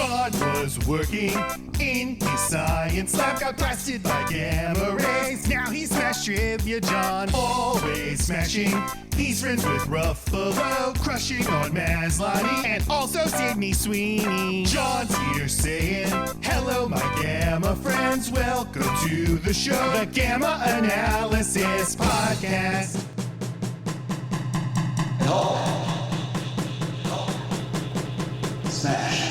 John was working in his science lab, got blasted by gamma rays. Now he's Smash Trivia John, always smashing. He's friends with Ruffalo, crushing on Maslany, and also Sydney Sweeney. John's here saying, hello my gamma friends, welcome to the show, the Gamma Analysis Podcast. Smash.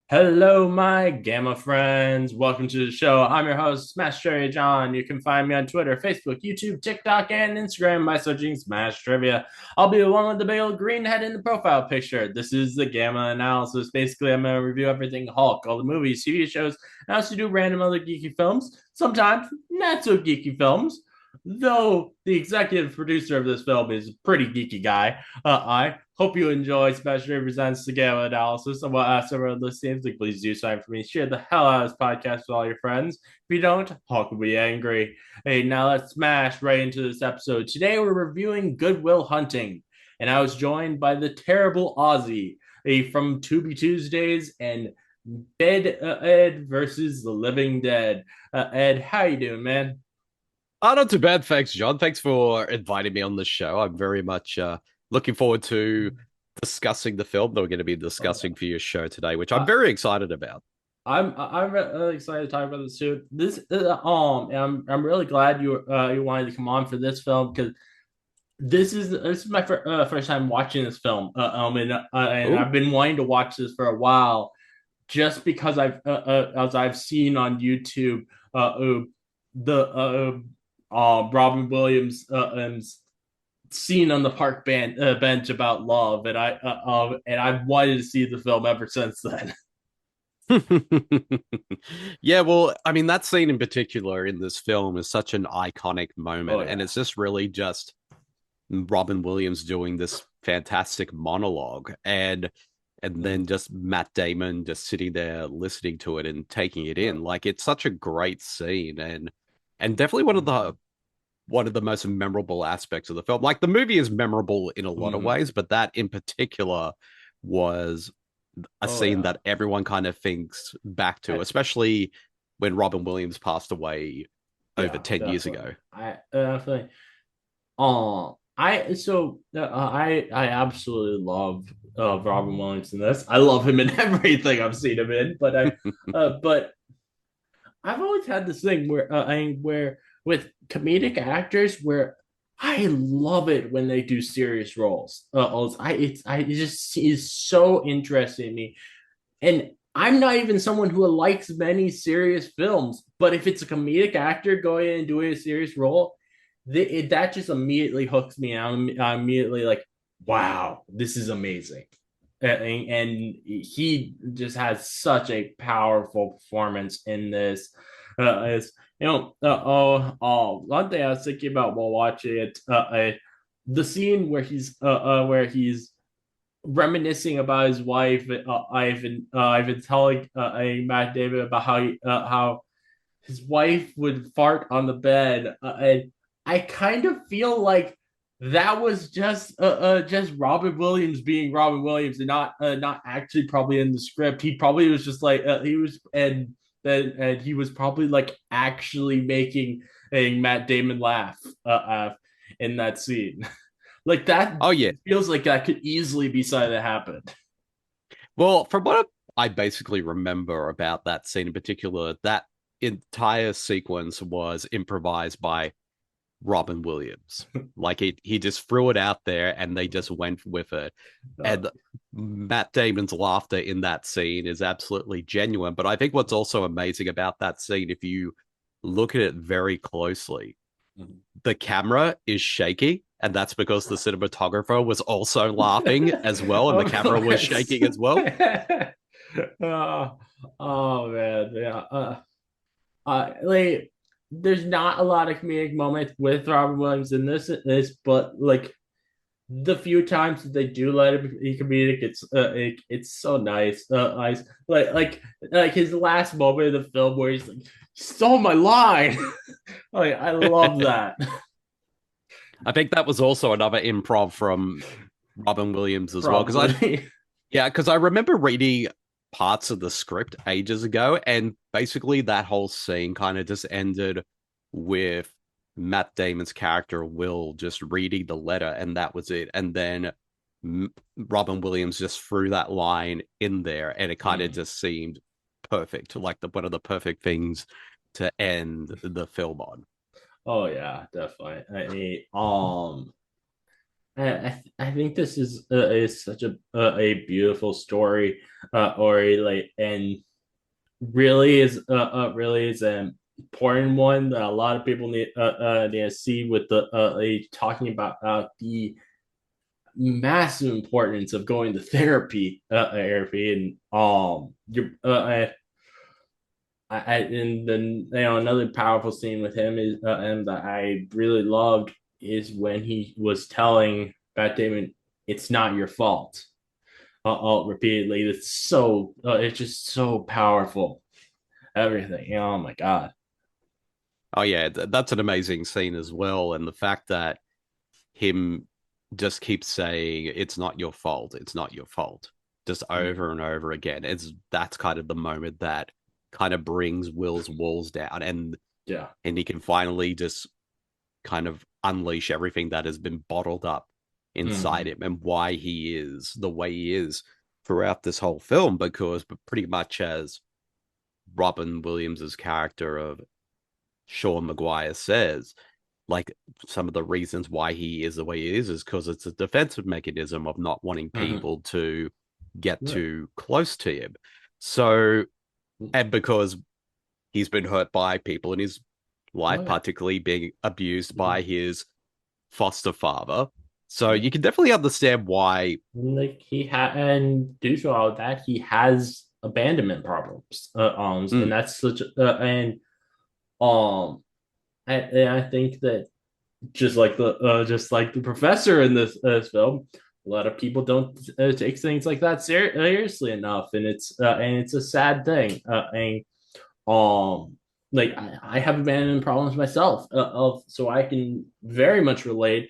Hello, my Gamma friends. Welcome to the show. I'm your host, Smash Trivia John. You can find me on Twitter, Facebook, YouTube, TikTok, and Instagram by searching Smash Trivia. I'll be the one with the big old green head in the profile picture. This is the Gamma Analysis. Basically, I'm going to review everything Hulk, all the movies, TV shows, and I also do random other geeky films, sometimes not so geeky films. Though the executive producer of this film is a pretty geeky guy. I hope you enjoy Smash Trivia Presents the Gamma Analysis. And we'll ask everyone listening to please do something for me. Share the hell out of this podcast with all your friends. If you don't, Hulk will be angry. Hey, now let's smash right into this episode. Today we're reviewing Good Will Hunting. And I was joined by the terrible Aussie from Tubi Tuesdays and Bede Ed versus the Living Dead. Ed, how you doing, man? Oh, not too bad. Thanks, John. Thanks for inviting me on the show. I'm very much looking forward to discussing the film that we're going to be discussing for your show today, which I'm very excited about. I'm really excited to talk about this too. This I'm really glad you wanted to come on for this film because this is my first time watching this film. And I've been wanting to watch this for a while, just because as I've seen on YouTube the Robin Williams scene on the park bench about love, and I've wanted to see the film ever since then. Yeah, well, I mean, that scene in particular in this film is such an iconic moment, and it's just really just Robin Williams doing this fantastic monologue, and then just Matt Damon just sitting there listening to it and taking it in. Like, it's such a great scene, and definitely one of the most memorable aspects of the film. Like, the movie is memorable in a lot of ways, but that in particular was a scene that everyone kind of thinks back to, especially when Robin Williams passed away over 10 years ago. I definitely. I absolutely love Robin Williams in this. I love him in everything I've seen him in, but but I've always had this thing where with comedic actors where I love it when they do serious roles. It just is so interesting to me, and I'm not even someone who likes many serious films, but if it's a comedic actor going in and doing a serious role, that just immediately hooks me. I'm immediately like, wow, this is amazing. And he just has such a powerful performance in this. One thing I was thinking about while watching it, the scene where he's reminiscing about his wife, Ivan telling Matt Damon about how his wife would fart on the bed, and I kind of feel like that was just Robin Williams being Robin Williams and not actually probably in the script. He probably was just like he was and he was probably like actually making Matt Damon laugh in that scene. Like that. Oh yeah, feels like that could easily be something that happened. Well, from what I basically remember about that scene in particular, that entire sequence was improvised by Robin Williams. Like, he just threw it out there and they just went with it. And Matt Damon's laughter in that scene is absolutely genuine. But I think what's also amazing about that scene, if you look at it very closely, the camera is shaky, and that's because the cinematographer was also laughing as well, and the camera was shaking as well. Oh man, yeah. Like, there's not a lot of comedic moments with Robin Williams in this, but like the few times that they do let him be comedic, it's so nice. Nice, like his last moment of the film where he's like, "You stole my line." Like I love that. I think that was also another improv from Robin Williams as well. Probably. Because I remember reading parts of the script ages ago, and basically that whole scene kind of just ended with Matt Damon's character Will just reading the letter, and that was it. And then Robin Williams just threw that line in there, and it kind of just seemed perfect, like one of the perfect things to end the film on. Oh yeah, definitely. I think this is such a beautiful story, or like, and really is an important one that a lot of people need to see with the talking about the massive importance of going to therapy and you're and then another powerful scene with him is and that I really loved is when he was telling Matt Damon, "It's not your fault." Repeatedly, it's just so powerful. Everything, oh my god. Oh yeah, that's an amazing scene as well, and the fact that him just keeps saying it's not your fault, it's not your fault, just over and over again. That's kind of the moment that kind of brings Will's walls down, Yeah. and he can finally just kind of unleash everything that has been bottled up inside him and why he is the way he is throughout this whole film. Because pretty much as Robin Williams's character of Sean Maguire says, like some of the reasons why he is the way he is because it's a defensive mechanism of not wanting people to get too close to him. So, and because he's been hurt by people in his life, particularly being abused by his foster father. So you can definitely understand why. Like and due to all that, he has abandonment problems. And that's such um, and I think that just like the professor in this film, a lot of people don't take things like that seriously enough, and it's a sad thing. And like I have abandonment problems myself, so I can very much relate.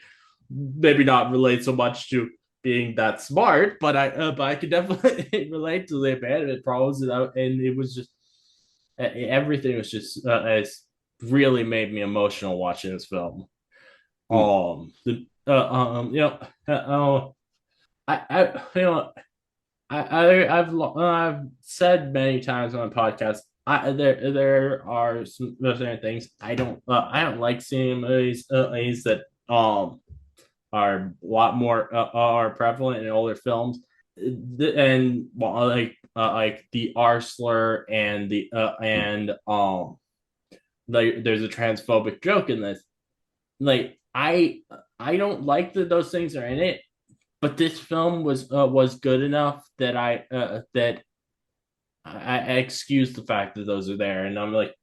Maybe not relate so much to being that smart, but I could definitely relate to the abandonment problems, and it was just everything was just it's really made me emotional watching this film. The I I've said many times on the podcast. There are some certain things I don't like seeing movies that are a lot more are prevalent in older films, and like the R slur and the and like there's a transphobic joke in this. Like I don't like that those things are in it, but this film was good enough that I excuse the fact that those are there, and I'm like,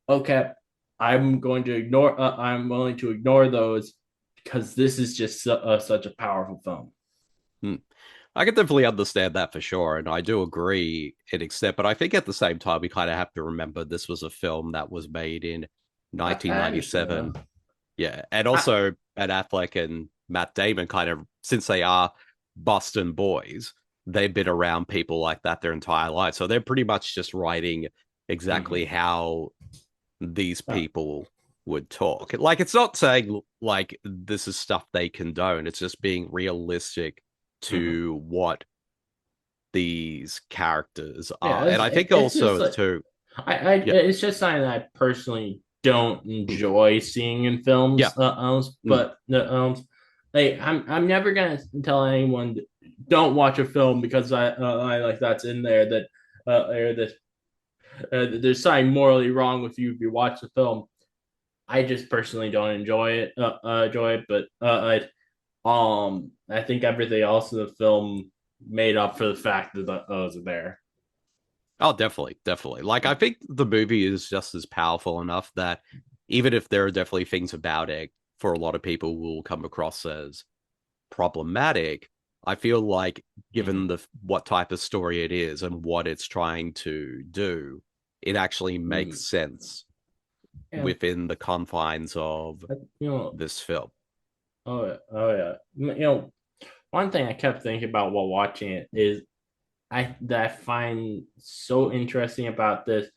okay, I'm going to ignore. I'm willing to ignore those because this is just such a powerful film. Hmm. I can definitely understand that for sure, and I do agree in extent. But I think at the same time, we kind of have to remember this was a film that was made in I understand 1997. that. Yeah, and I, also Ben Affleck and Matt Damon kind of, since they are Boston boys, they've been around people like that their entire life, so they're pretty much just writing exactly how these people would talk. Like, it's not saying like this is stuff they condone. It's just being realistic to what these characters yeah, are. And I think it's just also like too, yeah, it's just something that I personally don't enjoy seeing in yeah, films. But like I'm never gonna tell anyone don't watch a film because I like that's in there that or that there's something morally wrong with you if you watch the film. I just personally don't enjoy it, but I think everything else in the film made up for the fact that those are there. oh, definitely, definitely. Like, I think the movie is just as powerful enough that even if there are definitely things about it for a lot of people will come across as problematic, I feel like given Mhm. the what type of story it is and what it's trying to do, it actually makes Mhm. sense And within the confines of you know, this film. oh yeah, oh yeah. One thing I kept thinking about while watching it is I find so interesting about this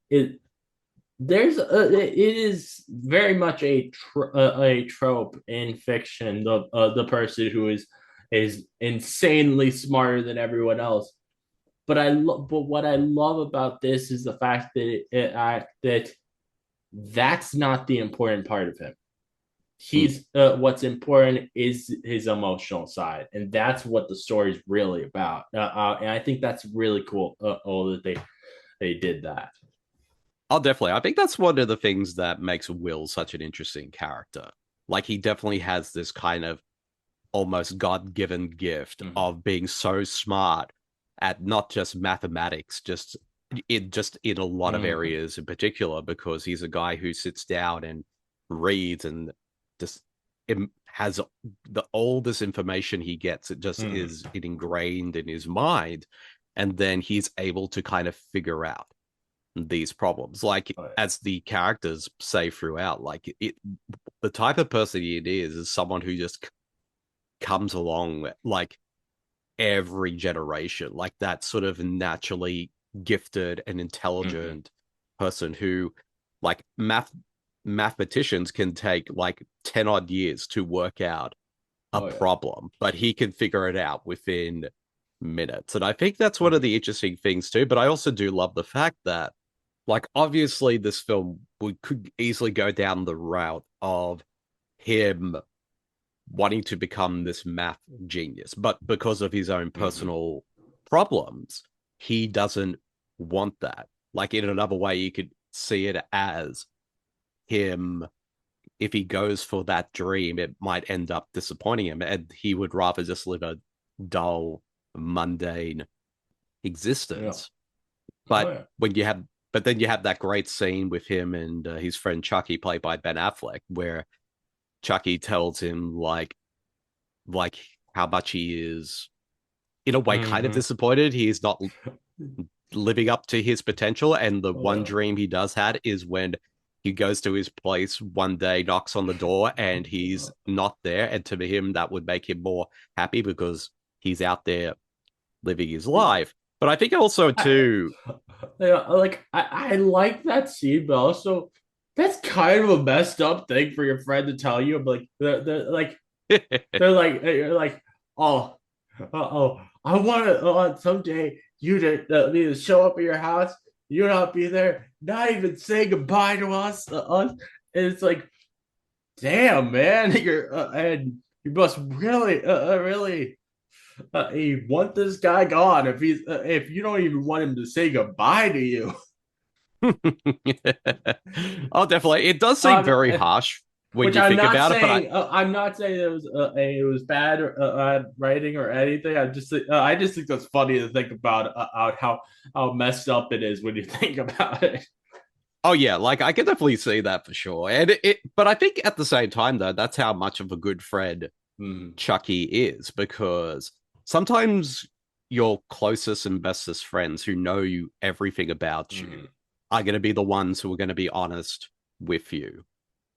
is it is very much a trope in fiction, the person who is insanely smarter than everyone else. But what I love about this is the fact that that that's not the important part of him. Mm. He's what's important is his emotional side, and that's what the story is really about. And I think that's really cool. That they did that. Oh, definitely. I think that's one of the things that makes Will such an interesting character. Like, he definitely has this kind of almost God-given gift Mm-hmm. of being so smart at not just mathematics, just in a lot of Mm-hmm. areas in particular, because he's a guy who sits down and reads and just has all this information he gets. It just Mm-hmm. is ingrained in his mind, and then he's able to kind of figure out these problems. Like, Oh, as the characters say throughout, like the type of person it is someone who just comes along like every generation, like that sort of naturally gifted and yeah. Mm-hmm. intelligent person who, like, mathematicians can take like 10 odd years to work out a Oh yeah. problem, but he can figure it out within minutes. And I think that's one of Mm-hmm. the interesting things too. But I also do love the fact that, like, obviously this film could easily go down the route of him wanting to become this math genius, but because of his own Mm-hmm. personal problems, he doesn't want that. Like, in another way, you could see it as him, if he goes for that dream, it might end up disappointing him, and he would rather just live a dull, mundane Yeah. existence. Oh But yeah. when you have, but then you have that great scene with him and his friend Chucky, played by Ben Affleck, where Chucky tells him like how much he is in a way kind of Mm-hmm. disappointed he's not living up to his potential, and the Oh one yeah. dream he does had is when he goes to his place one day, knocks on the door, and he's not there, and to him that would make him more happy because he's out there living his life. But I think also I, too. yeah, like I like that scene, but also that's kind of a messed up thing for your friend to tell you. Like they're like, oh, I want to someday you to me to show up at your house, you not be there, not even say goodbye to us. And it's like, damn, man, you're and you must really, really you want this guy gone if you don't even want him to say goodbye to you. Oh, definitely. It does seem Um, very harsh when which you think about it, but I'm not saying it was bad writing or anything. I just think that's funny to think about how messed up it is when you think about it. oh yeah, like I can definitely see that for sure. And but I think at the same time though, that's how much of a good friend Mm, Chucky is, because sometimes your closest and bestest friends who know you everything about you mm, are going to be the ones who are going to be honest with you.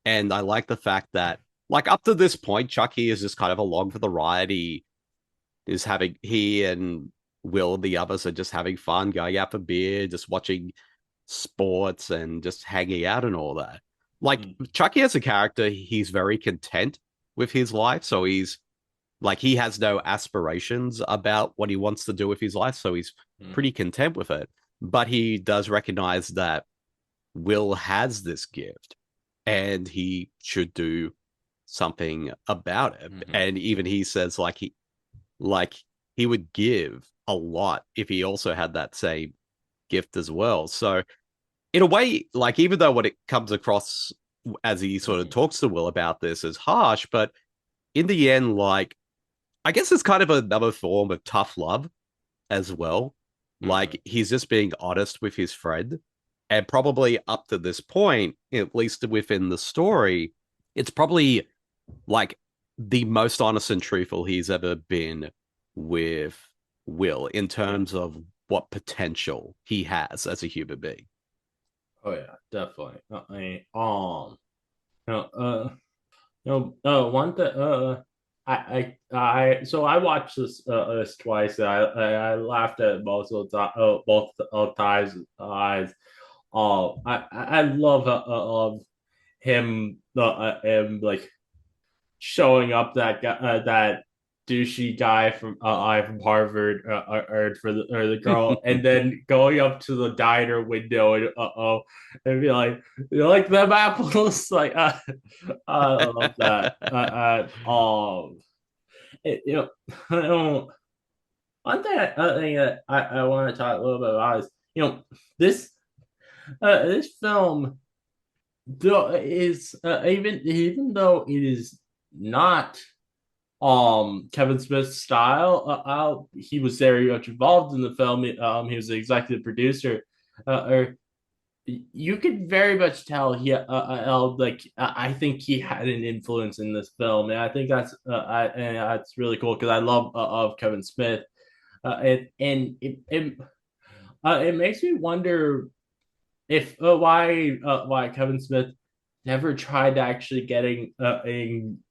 And I like the fact that, like, up to this point, Chucky is just kind of along for the ride. He and Will, the others, are just having fun, going out for beer, just watching sports and just hanging out and all that. Like, mm, Chucky as a character, he's very content with his life. So he has no aspirations about what he wants to do with his life. So he's mm, pretty content with it. But he does recognize that Will has this gift and he should do something about it. mm, And even he says like he would give a lot if he also had that same gift as well. So in a way, like, even though what it comes across as he sort of mm, talks to Will about this is harsh, but in the end, like, I guess it's kind of another form of tough love as well. mm, Like, he's just being honest with his friend. And probably up to this point, at least within the story, it's probably like the most honest and truthful he's ever been with Will in terms of what potential he has as a human being. Oh yeah, definitely. You know, one that so I watched this twice. I laughed at most of the time, both times. I love of him him like showing up that guy, that douchey guy from Harvard, or for the girl, and then going up to the diner window and and be like, you like them apples? Like, I love that. You know, I don't, one thing that I want to talk a little bit about is, this this film is, even though it is not Kevin Smith's style. He was very much involved in the film. He was the executive producer. Or you could very much tell I think he had an influence in this film, and I think that's really cool because I love of Kevin Smith. It makes me wonder if why Kevin Smith never tried to actually getting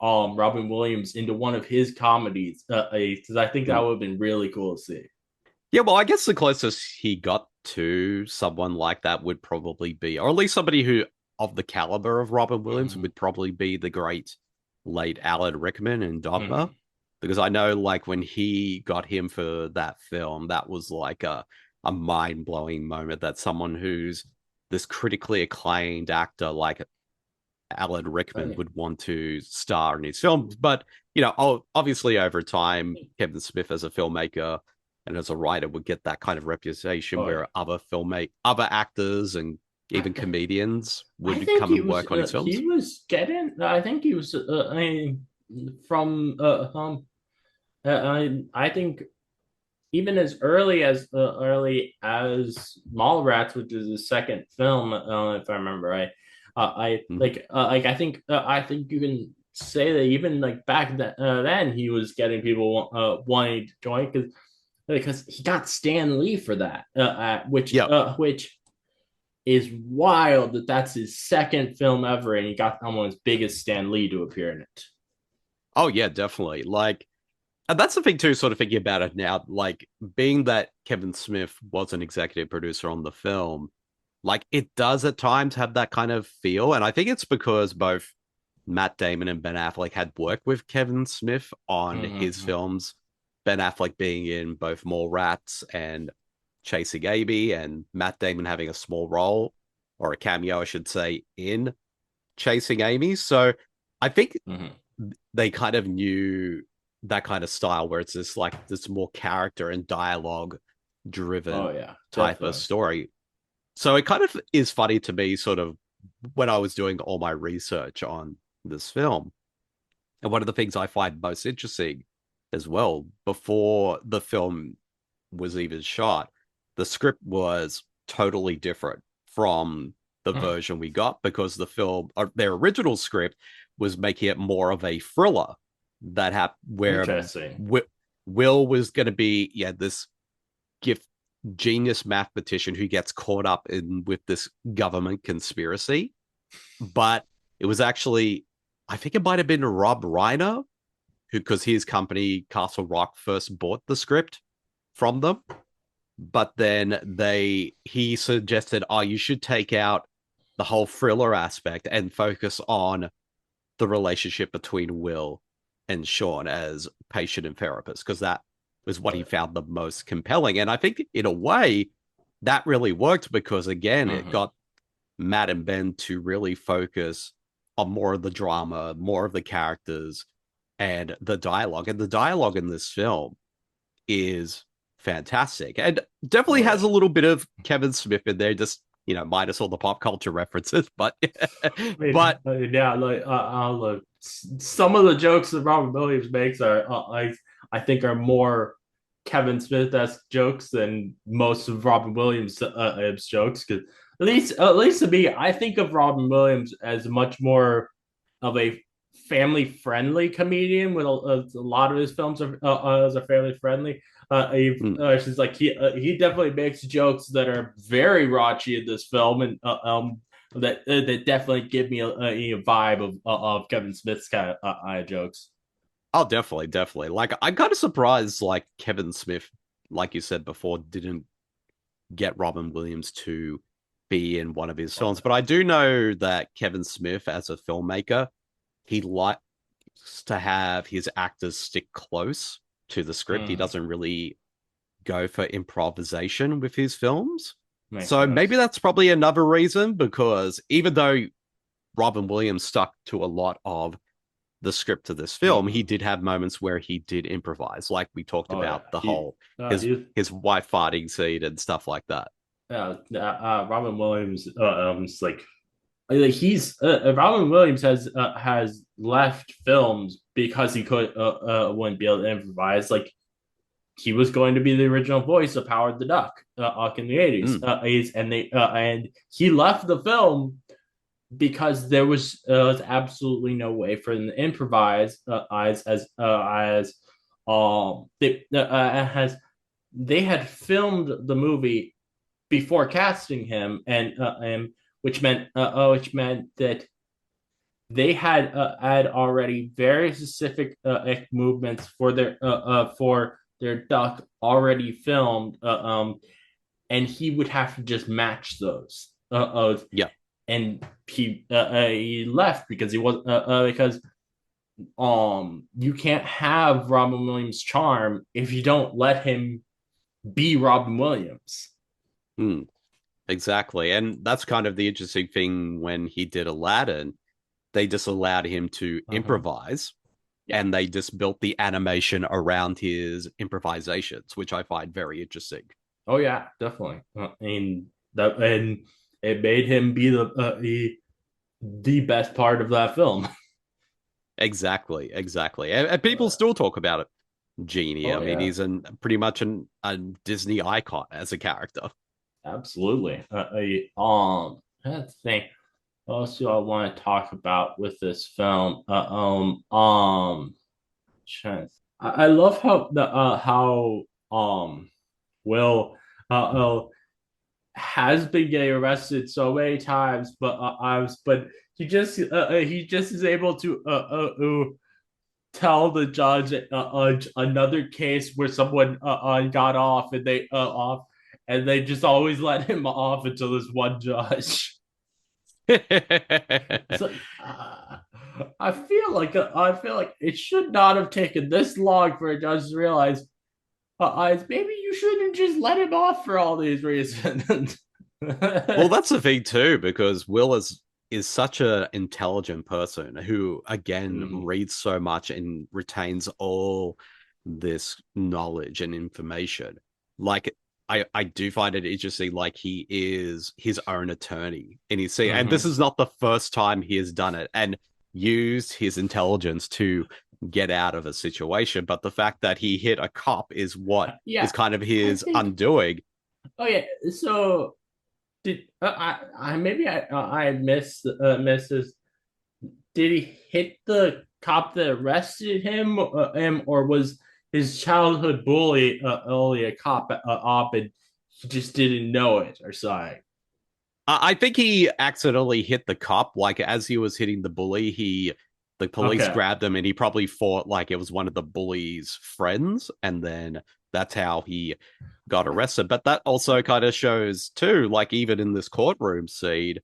Robin Williams into one of his comedies, because I think that would have been really cool to see. Yeah, well, I guess the closest he got to someone like that would probably be, or at least somebody who of the caliber of Robin Williams would probably be the great late Alan Rickman in Dogma. Because I know, like, when he got him for that film, that was like a mind-blowing moment that someone who's this critically acclaimed actor like Alan Rickman would want to star in his films. But, obviously over time, Kevin Smith as a filmmaker and as a writer would get that kind of reputation where other actors and even comedians would come and work on his films. He was getting, I think he was, from, I think even as early as Mallrats, which is his second film, if I remember right. I think you can say that even like back then he was getting people wanting to join because he got Stan Lee for that, which is wild that that's his second film ever, and he got someone as big as Stan Lee to appear in it. Oh yeah, definitely. Like, and that's the thing too, sort of thinking about it now, like being that Kevin Smith was an executive producer on the film, like it does at times have that kind of feel. And I think it's because both Matt Damon and Ben Affleck had worked with Kevin Smith on his films. Ben Affleck being in both Mallrats and Chasing Amy, and Matt Damon having a small role, or a cameo, I should say, in Chasing Amy. So I think they kind of knew that kind of style where it's this more character and dialogue driven type of story. So it kind of is funny to me, sort of, when I was doing all my research on this film. And one of the things I find most interesting as well, before the film was even shot, the script was totally different from the version we got, because the film, or their original script, was making it more of a thriller that where Will was going to be this gift genius mathematician who gets caught up with this government conspiracy. But it was actually, I think it might have been Rob Reiner, because his company Castle Rock first bought the script from them. But then he suggested, you should take out the whole thriller aspect and focus on the relationship between Will and Sean as patient and therapist, because that was what he found the most compelling. And I think in a way that really worked, because again, it got Matt and Ben to really focus on more of the drama, more of the characters, and the dialogue. And the dialogue in this film is fantastic, and definitely has a little bit of Kevin Smith in there, just minus all the pop culture references. But look, some of the jokes that Robin Williams makes are I think are more Kevin Smith-esque jokes than most of Robin Williams' jokes. Because at least to me, I think of Robin Williams as much more of a family-friendly comedian. With a lot of his films are family-friendly. She's like he definitely makes jokes that are very raunchy in this film, and that definitely give me a vibe of Kevin Smith's kind of jokes. Oh, definitely. Like, I'm kind of surprised, like, Kevin Smith, like you said before, didn't get Robin Williams to be in one of his films. But I do know that Kevin Smith, as a filmmaker, he likes to have his actors stick close to the script. He doesn't really go for improvisation with his films. Makes So sense. maybe that's probably another reason, because even though Robin Williams stuck to a lot of the script of this film, he did have moments where he did improvise, like we talked about the whole his wife farting scene and stuff like that. Robin Williams, he's Robin Williams has left films because he wouldn't be able to improvise. Like he was going to be the original voice of Howard the Duck in the 80s, and he left the film because there was absolutely no way for them to improvise they had filmed the movie before casting him, and which meant that they had already very specific movements for their duck already filmed, and he would have to just match those. Yeah. And he left because he was because you can't have Robin Williams' charm if you don't let him be Robin Williams. Exactly. And that's kind of the interesting thing when he did Aladdin. They just allowed him to improvise, and they just built the animation around his improvisations, which I find very interesting. Oh yeah, definitely. And it made him be the best part of that film. Exactly. And people still talk about it. Genie. I mean, he's pretty much a Disney icon as a character. Absolutely. Let's think. What else do I want to talk about with this film? I love how Will has been getting arrested so many times, but he just is able to tell the judge another case where someone got off and they just always let him off until this one judge. So, I feel like it should not have taken this long for a judge to realize maybe you shouldn't just let him off for all these reasons. Well, that's the thing too, because Will is such an intelligent person who, again, reads so much and retains all this knowledge and information. Like, I do find it interesting, like he is his own attorney in his scene. And this is not the first time he has done it and used his intelligence to get out of a situation. But the fact that he hit a cop is what is kind of his undoing. Oh yeah. So did I missed this? Did he hit the cop that arrested him, or was his childhood bully only a cop op and he just didn't know it or something? I think he accidentally hit the cop. Like, as he was hitting the bully, the police grabbed him, and he probably thought like it was one of the bully's friends, and then that's how he got arrested. But that also kind of shows too, like, even in this courtroom scene,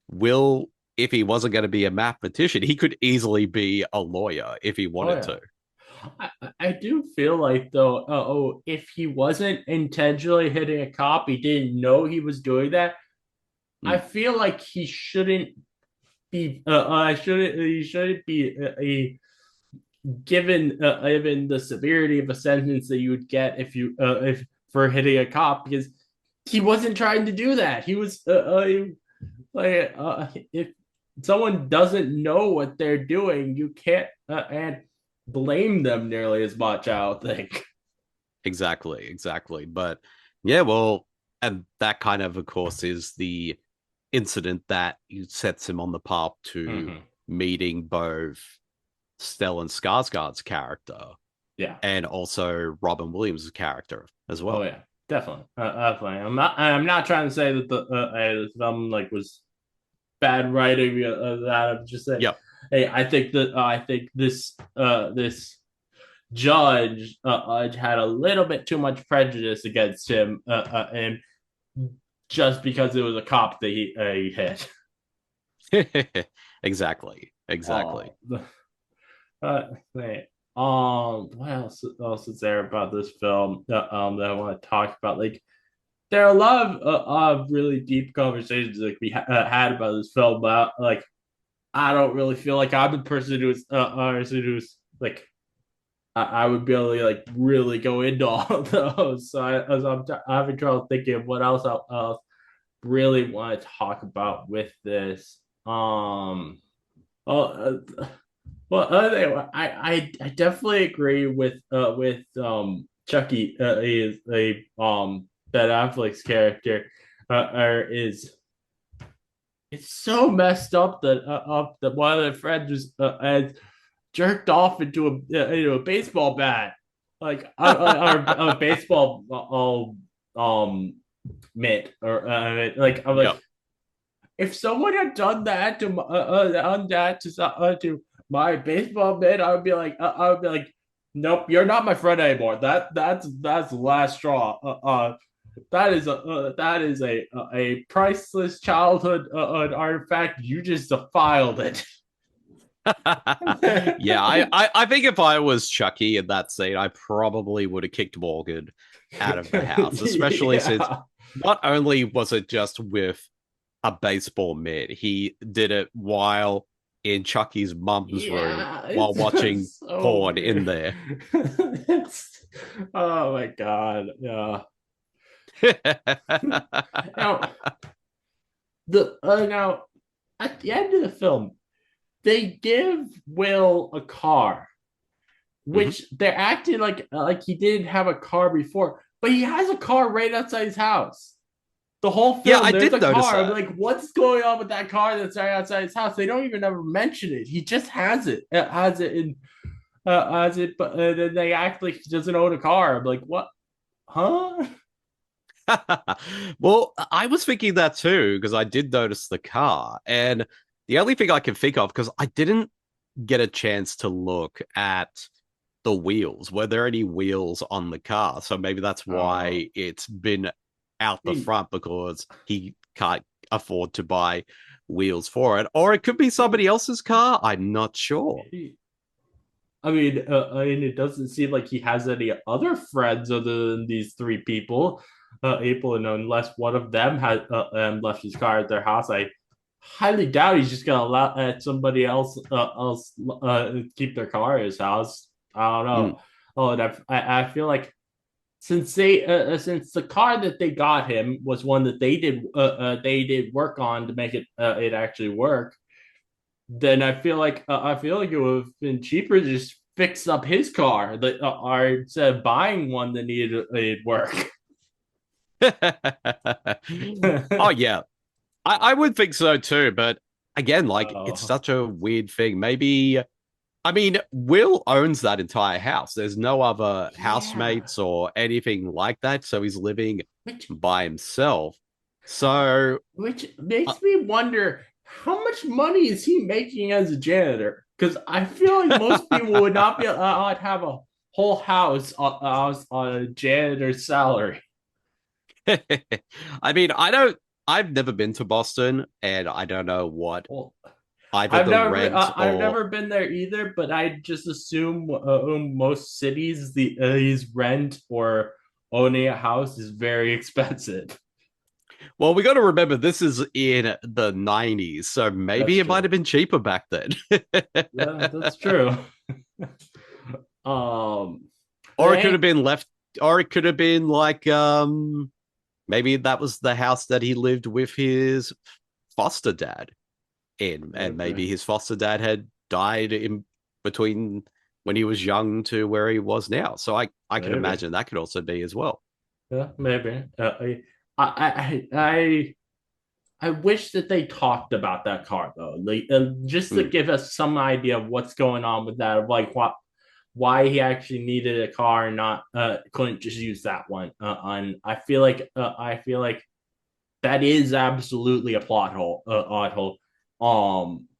Will, if he wasn't going to be a mathematician, he could easily be a lawyer if he wanted to. I do feel like, though, if he wasn't intentionally hitting a cop, he didn't know he was doing that. I feel like he shouldn't be. He shouldn't be given the severity of a sentence that you would get if for hitting a cop, because he wasn't trying to do that. He was if someone doesn't know what they're doing, you can't and blame them nearly as much, I don't think. Exactly. But yeah, well, and that kind of course, is the incident that sets him on the path to meeting both Stellan Skarsgård's character Yeah. and also Robin Williams' character as Oh well. yeah. Definitely. Definitely. I'm not trying to say that the film like was bad writing that. I'm just saying, Yep. hey, I think this judge had a little bit too much prejudice against him, and just because it was a cop that he hit. Exactly. Exactly. Oh, wait. What else is there about this film that I want to talk about? Like, there are a lot of really deep conversations like we had about this film, but like I don't really feel like I'm the person who's like I would be able to like really go into all of those. So I'm having trouble thinking of what else I really want to talk about with this. Oh, well, anyway, I definitely agree with Chucky is a Ben Affleck's character is it's so messed up that one of their friends was had jerked off into a baseball bat like or a baseball mitt or like I'm like Yep. if someone had done that to my baseball mitt, I would be like, nope, you're not my friend anymore. That's the last straw. That is a priceless childhood artifact. You just defiled it. Yeah, I think if I was Chucky in that scene, I probably would have kicked Morgan out of the house, especially since Yeah. not only was it just with a baseball mitt, he did it while in Chucky's mum's room Yeah, while it's watching just so porn in weird. there. It's, oh my god, yeah. Now now at the end of the film, they give Will a car, Mhm. which they're acting like he didn't have a car before, but he has a car right outside his house. The whole Yeah, film, I there's did a notice car. I'm that. like, what's going on with that car that's right outside his house? They don't even ever mention it. He just has it. Has it in has it, but then they act like he doesn't own a car. I'm like, what? Huh? Well, I was thinking that too because I did notice the car, and the only thing I can think of because I didn't get a chance to look at the wheels. Were there any wheels on the car? So maybe that's I don't know. why it's been out I the mean, front because he can't afford to buy wheels for it. Or it could be I mean, somebody else's car. I'm not sure. it doesn't seem like he has any other friends other than these three people. Unless one of them had left his car at their house, I highly doubt he's just gonna let somebody else keep their car at his house. I don't Mm. know. Oh, and I feel like since the car that they got him was one that they did work on to make it actually work, then I feel like it would have been cheaper to just fix up his car or instead of buying one that needed it work. Oh, yeah. I would think so too. But again, like, it's Oh, such a weird thing. Maybe I mean, Will owns that entire house. There's no other yeah. housemates or anything like that, so he's living Which by himself. So, which uh, makes me wonder how much money is he making as a janitor? Because I feel like most people would not be allowed to have a whole house on a janitor's salary. I mean, I don't. I've never been to Boston, and I don't know what Well, either the rent I've or. never been there either, but I just assume most cities these rent or owning a house is very expensive. Well, we got to remember this is in the '90s, so maybe That's it might true. have been cheaper back then. Yeah, that's true. Or it could Thank have been left, or it could have been like maybe that was the house that he lived with his foster dad in, and maybe maybe his foster dad had died in between when he was young to where he was now. So I can maybe imagine that could also be as well. yeah maybe. I I wish that they talked about that car though, like just to Mm, give us some idea of what's going on with that, of like why he actually needed a car and not couldn't just use that one. And I feel like that is absolutely a plot hole, odd hole.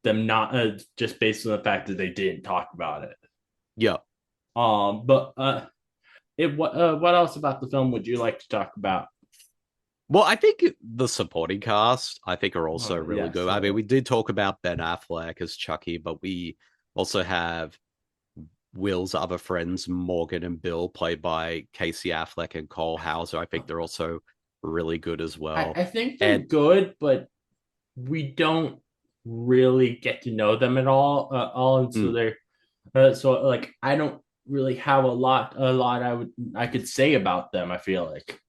Them not just based on the fact that they didn't talk about it. yeah. But what else about the film would you like to talk about? Well, I think the supporting cast, I think, are also really Yes. good. I mean, we did talk about Ben Affleck as Chucky, but we also have Will's other friends, Morgan and Bill, played by Casey Affleck and Cole Hauser. I think they're also really good as well. I think they're And good, but we don't really get to know them at all, and so mm, they're so like I don't really have a lot I could say about them. I feel like.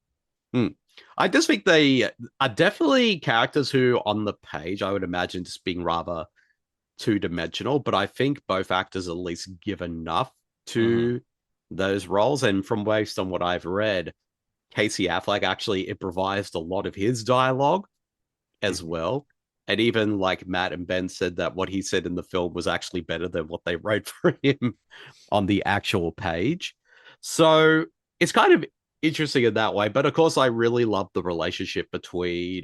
mm. I just think they are definitely characters who, on the page, I would imagine just being rather two-dimensional, but I think both actors at least give enough Mm-hmm. to those roles. And from based on what I've read, Casey Affleck actually improvised a lot of his dialogue as well. And even like Matt and Ben said that what he said in the film was actually better than what they wrote for him on the actual page. So it's kind of interesting in that way. But of course, I really love the relationship between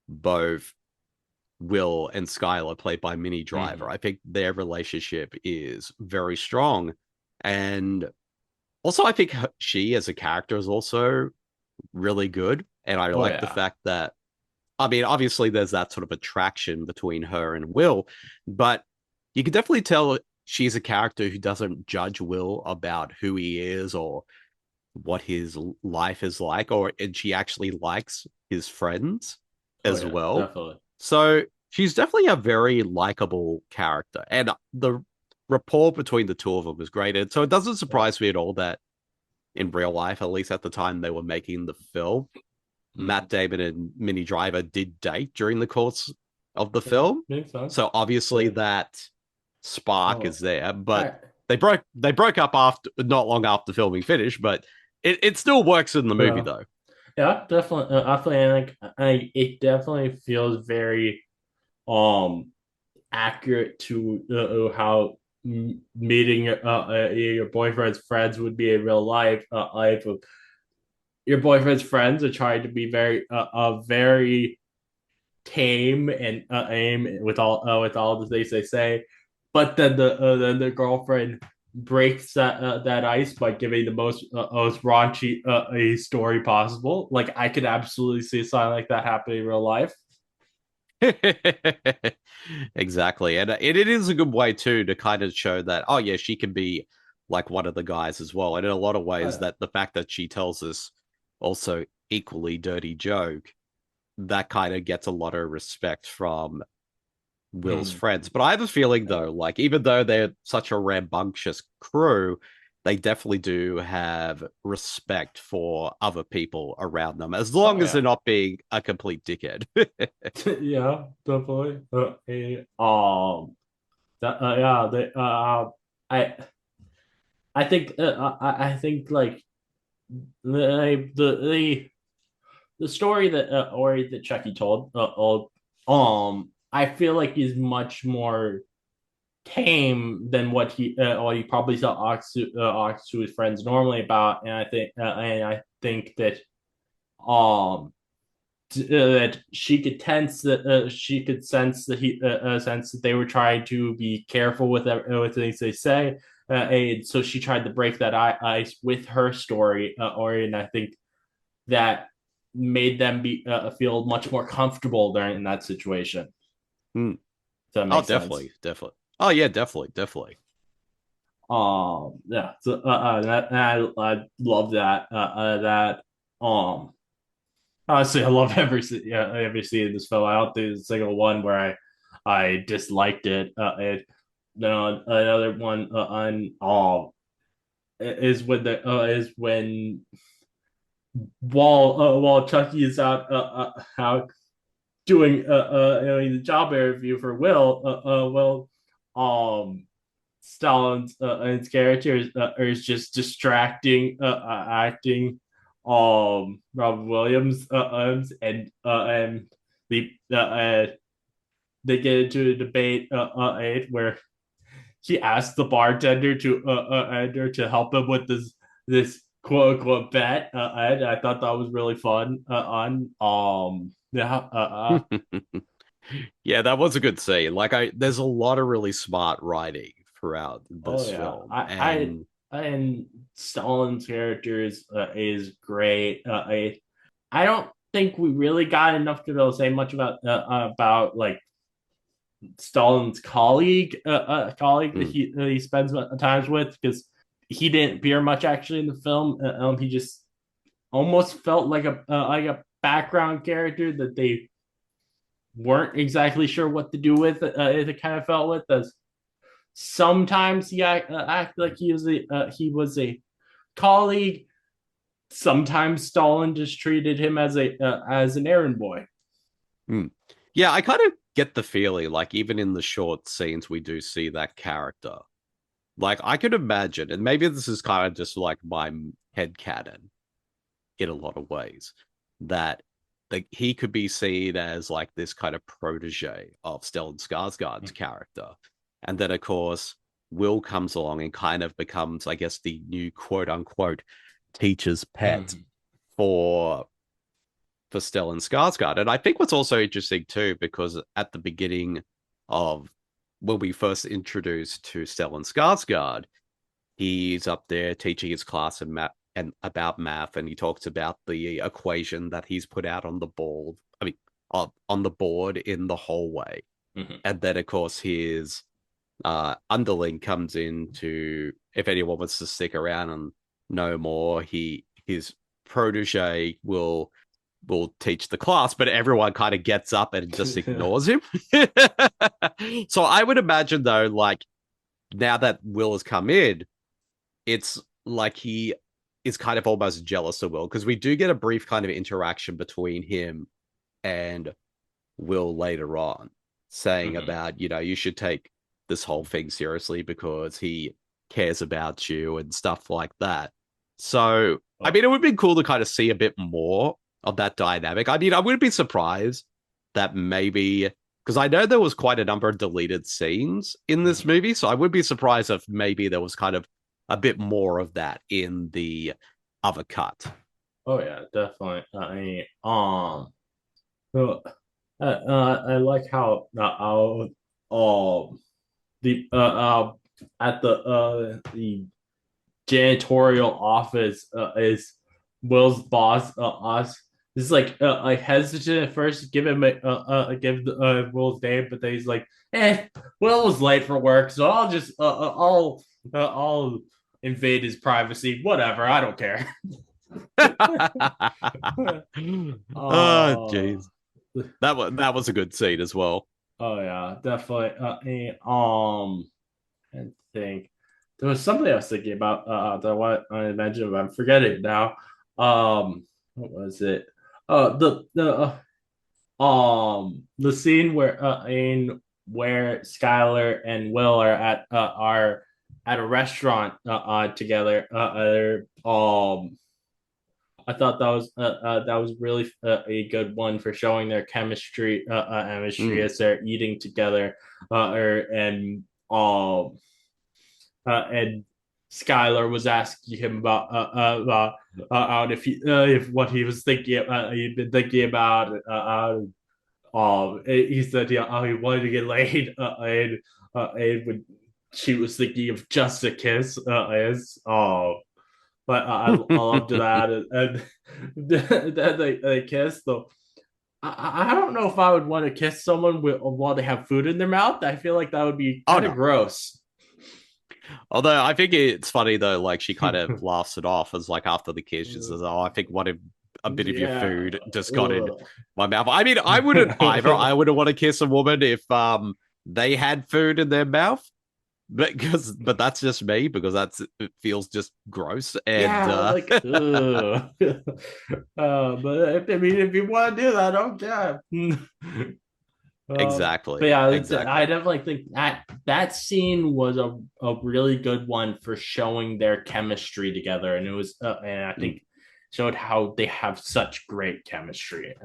both Will and Skylar, played by Minnie Driver. Mm-hmm. I think their relationship is very strong. And also, I think she as a character is also really good. And I Oh like the yeah. fact that, I mean, obviously, there's that sort of attraction between her and Will, but you can definitely tell she's a character who doesn't judge Will about who he is or what his life is like, or and she actually likes his friends Oh as yeah. well. Definitely. So she's definitely a very likable character, and the rapport between the two of them is great. And so it doesn't Yeah. surprise me at all that in real life, at least at the time they were making the film, Mm-hmm. Matt Damon and Minnie Driver did date during the course of the Yeah. film. Makes sense. So obviously But that spark oh, is there, but I they broke up after not long after filming finished, but it still works in the movie yeah. though. Yeah, definitely. Like it definitely feels very accurate to how meeting your boyfriend's friends would be in real life. Life of your boyfriend's friends are trying to be very tame and aim with all the things they say, but then the girlfriend breaks that ice by giving the most raunchy a story possible. Like I could absolutely see something like that happening in real life. Exactly. And it is a good way too to kind of show that, oh yeah, she can be like one of the guys as well. And in a lot of ways, Uh, that the fact that she tells us also equally dirty joke, that kind of gets a lot of respect from Will's mm, friends. But I have a feeling yeah. though, like even though they're such a rambunctious crew, they definitely do have respect for other people around them, as Oh long as they're yeah. not being a complete dickhead. Yeah, definitely. Yeah, I I think I think like the the story that or that Chucky told, I feel like is much more tame than what he probably talks to his friends normally about, and I think that um that she could sense that he sense that they were trying to be careful with things they say, and so she tried to break that ice with her story, or and I think that made them be feel much more comfortable during that situation. Hmm. Does that Oh, make sense? definitely, definitely. Oh yeah, definitely, definitely. Yeah. So I love that. That um. Honestly, I love every scene in this film. I don't think there's a single one where I disliked it. And then another one on is when while Chucky is out doing the job interview for Will Stalin's his character is just distracting acting Robin Williams and the they get into a debate where he asked the bartender to help him with this quote unquote bet. And I thought that was really fun. On Yeah. Yeah, that was a good scene. Like there's a lot of really smart writing throughout Oh this yeah, film. And and Stalin's character is great. I don't think we really got enough to be able to say much about like Stalin's colleague that mm, he spends times with, because he didn't appear much actually in the film. He just almost felt like a background character that they weren't exactly sure what to do with. It kind of felt with as sometimes he acted like he was a colleague. Sometimes Stalin just treated him as an errand boy. mm. Yeah, I kind of get the feeling like even in the short scenes we do see that character. Like I could imagine, and maybe this is kind of just like my head canon in a lot of ways, that he could be seen as like this kind of protege of Stellan Skarsgård's character. And then, of course, Will comes along and kind of becomes, I guess, the new quote unquote teacher's pet Mm-hmm. for Stellan Skarsgård. And I think what's also interesting too, because at the beginning of when we first introduced to Stellan Skarsgård, he's up there teaching his class in math and about math, and he talks about the equation that he's put out on the board. I mean, on the board in the hallway, Mm-hmm. and then of course his underling comes in to, if anyone wants to stick around and know more, his protege will teach the class, but everyone kind of gets up and just ignores him. So I would imagine though, like now that Will has come in, it's like he is kind of almost jealous of Will, because we do get a brief kind of interaction between him and Will later on, saying Mm-hmm. about, you should take this whole thing seriously because he cares about you and stuff like that. So, I Oh. mean, it would be cool to kind of see a bit more of that dynamic. I mean, I wouldn't be surprised that maybe, because I know there was quite a number of deleted scenes in this Mm-hmm. movie, so I would be surprised if maybe there was kind of a bit more of that in the other cut. Oh yeah, definitely. So, I like how the at the janitorial office is Will's boss us. This is like hesitant at first to give him Will's name, but then he's like, Will was late for work, so I'll invade his privacy. Whatever, I don't care. Oh, Oh, jeez. That was a good scene as well. oh yeah, definitely. I think there was something I was thinking about that what I mentioned, but I'm forgetting now. What was it? The scene where Skylar and Will are at a restaurant together. I thought that was really a good one for showing their chemistry Mm, as they're eating together, and Skylar was asking him if what he was thinking he'd been thinking about. He said he wanted to get laid, and when she was thinking of just a kiss, is but I loved that, and then they kissed though. I don't know if I would want to kiss someone while they have food in their mouth. I feel like that would be oh kind of no. gross. Although I think it's funny though, like she kind of laughs it off as like after the kiss, she says, "Oh, I think what if a bit of your Yeah. food just got in my mouth." I mean, I wouldn't either. I wouldn't want to kiss a woman if they had food in their mouth. But that's just me, because it feels just gross. And Yeah, like, ugh. But I mean, if you want to do that, okay. But exactly, yeah, I exactly. definitely think that scene was a really good one for showing their chemistry together, and and I Mm, think showed how they have such great chemistry.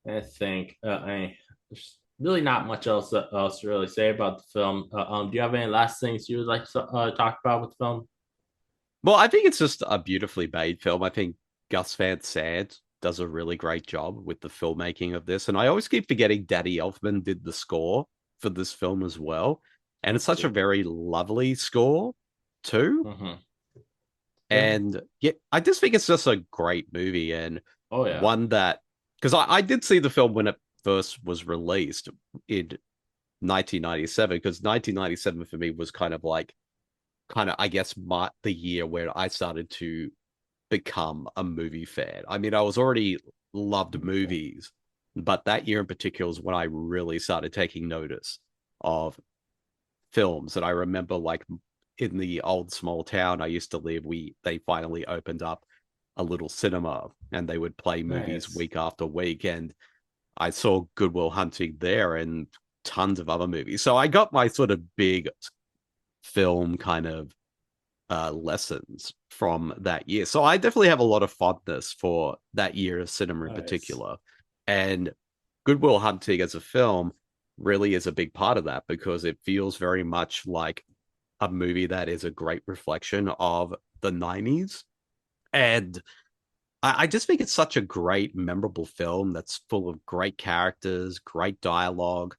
I think there's really not much else to really say about the film. Do you have any last things you would like to talk about with the film? Well, I think it's just a beautifully made film. I think Gus Van Sant does a really great job with the filmmaking of this. And I always keep forgetting Danny Elfman did the score for this film as well. And it's such a very lovely score, too. Mm-hmm. Yeah. And yeah, I just think it's just a great movie and Oh yeah. one that, because I did see the film when it first was released in 1997, because 1997 for me was I guess, the year where I started to become a movie fan. I mean, I was already loved movies, but that year in particular was when I really started taking notice of films. And I remember, like, in the old small town I used to live, they finally opened up a little cinema and they would play movies Nice. week after week. And I saw Good Will Hunting there and tons of other movies. So I got my sort of big film kind of lessons from that year. So I definitely have a lot of fondness for that year of cinema in Nice. particular. And Good Will Hunting as a film really is a big part of that because it feels very much like a movie that is a great reflection of the 90s. And I just think it's such a great, memorable film that's full of great characters, great dialogue,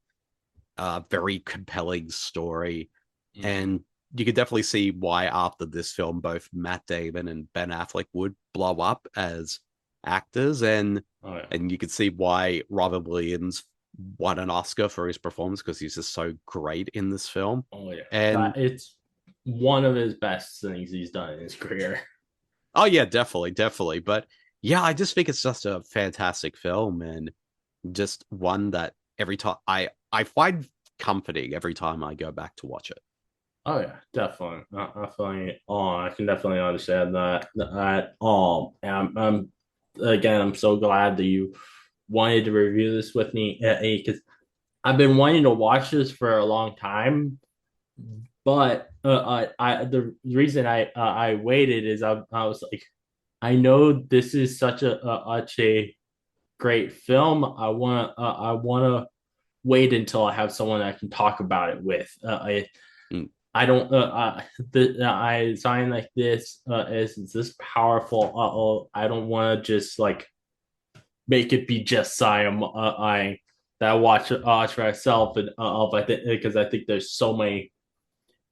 very compelling story. Mm-hmm. And you could definitely see why after this film, both Matt Damon and Ben Affleck would blow up as actors. Oh yeah. And you could see why Robin Williams won an Oscar for his performance because he's just so great in this film. Oh yeah. And It's one of his best things he's done in his career. oh yeah, definitely, definitely. But yeah, I just think it's just a fantastic film and just one that every time I find comforting every time I go back to watch it. Oh yeah, definitely. I can definitely understand that. And I'm again, I'm so glad that you wanted to review this with me because I've been wanting to watch this for a long time, but the reason I waited is I was like, I know this is such a great film. I want to wait until I have someone I can talk about it with. Mm, I don't I sign like this is this powerful. I don't want to just like make it be just Siam. I that watch for myself and I think because I think there's so many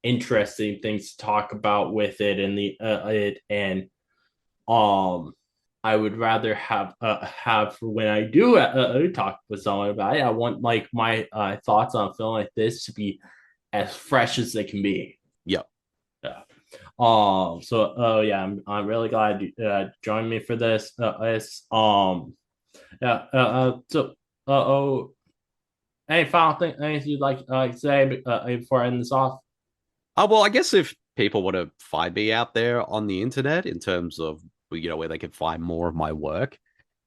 interesting things to talk about with it and the it and um I would rather have when I do talk with someone about it. I want like my thoughts on a film like this to be as fresh as they can be. yeah. Yeah. Yeah, I'm really glad you joined me for this. Yeah. Oh, any final thing, anything you'd like to say before I end this off? Oh, well, I guess if people want to find me out there on the internet in terms of, where they can find more of my work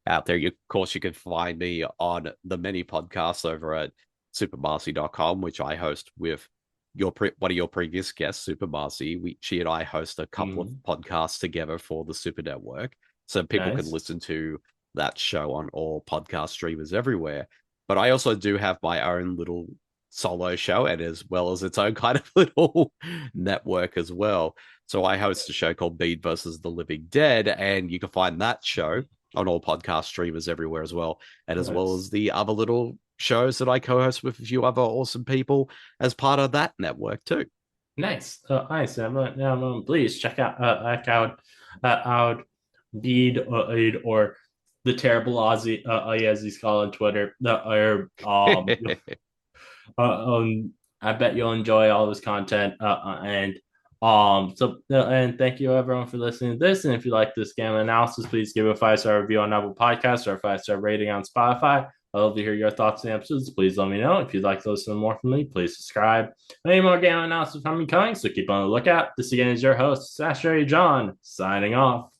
out there, of course, you can find me on the many podcasts over at supermarcy.com, which I host with one of your previous guests, Super Marcy. She and I host a couple of Mm, podcasts together for the Super Network. So people can nice. listen to that show on all podcast streamers everywhere. But I also do have my own little solo show and as well as its own kind of little network as well. So I host a show called Bede versus the Living Dead, and you can find that show on all podcast streamers everywhere as well, and as well Nice. as the other little shows that I co-host with a few other awesome people as part of that network too. Nice. Nice. Please check out Bede or the terrible Aussie, as he's called on Twitter. I bet you'll enjoy all this content. And thank you everyone for listening to this. And if you like this game analysis, please give a 5-star review on Apple Podcasts or a 5-star rating on Spotify. I'd love to hear your thoughts on the episodes. Please let me know. If you'd like to listen to more from me, please subscribe. Any more game analysis from me coming, so keep on the lookout. This again is your host, Sasha John, signing off.